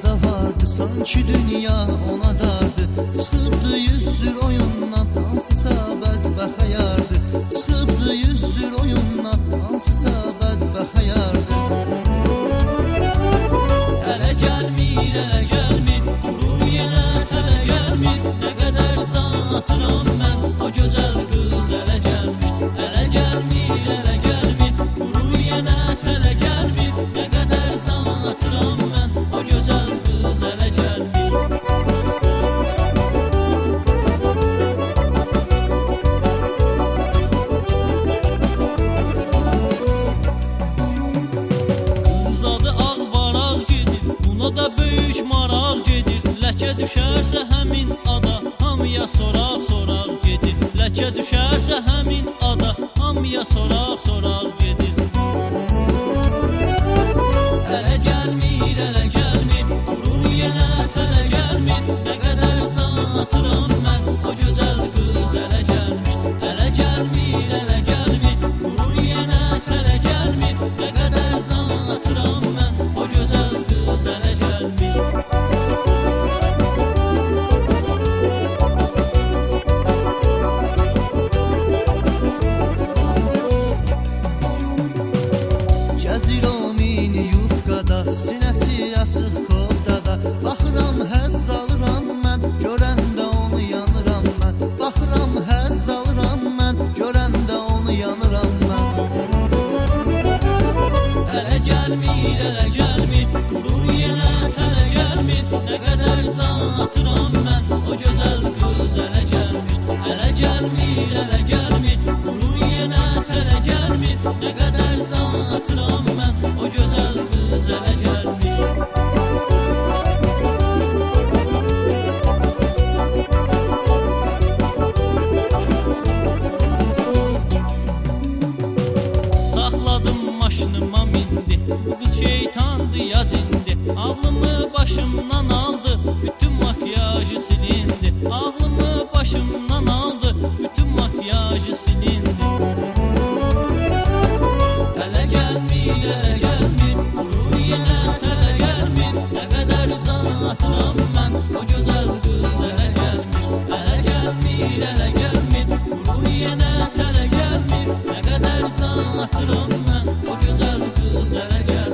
dünyada vardı, sanki dünya ona dardı. Çıxıbdı yüzsür oyundan, hansısa bədbəxt yardı. Çıxıbdı yüzsür oyundan, hansısa bədbəxt yardı. Ələ gəlmir, ələ gəlmir, qurur yenə tələ gəlmir. Nə qədər can atıram mən, o gözəl qız ələ gəlmiş. Ələ gəlmir, ələ gəlmir, qurur yenə tələ gəlmir. Nə qədər can atıram mən, o gözəl qız ələ gəlmiş. Qız adı ağbaraq gedir, buna da böyük maraq gedir. Ləkə düşərsə həmin ada, hamıya soraq gedir. Ləkə düşərsə həmin ada, hamıya soraq gedir. Ələ gəlmir, ələ gəlmir, qurur yenə tələ gəlmir. Nə qədər can atıram mən, o gözəl qız ələ gəlmiş. Ələ gəlmir, ələ gəlmir, qurur yenə tələ gəlmir. Nə qədər can atıram mən, o gözəl qız ələ gəlmiş. Gəzir o mini yufqada, sinəsi açıq koftada. Baxıram həzz alıram mən, görəndə onu yanıram mən. Baxıram həzz alıram mən, görəndə onu yanıram mən. Ələ gəlmir, ələ gəlmir, qurur yenə tələ gəlmir. Nə qədər can atıram mən, o gözəl qız ələ gəlmiş. Ələ gəlmir, ələ gəlmir, qurur yenə tələ gəlmir. Nə qədər can atıram mən, o gözəl qız ələ gəlmiş. Saxladım maşınıma mindi, bu qız şeytandı ya cindi. Ağlımı başımdan aldı, bütün makyajı silindi. Ağlımı başımdan aldı, bütün makyajı silindi. Ələ gəlmir, ələ gəlmir, qurur yenə tələ gəlmir. Nə qədər can atıram mən, o gözəl qız ələ gəlmiş. Ələ gəlmir, ələ gəlmir, qurur yenə tələ gəlmir. Nə qədər can atıram mən, o gözəl qız ələ gəlmiş.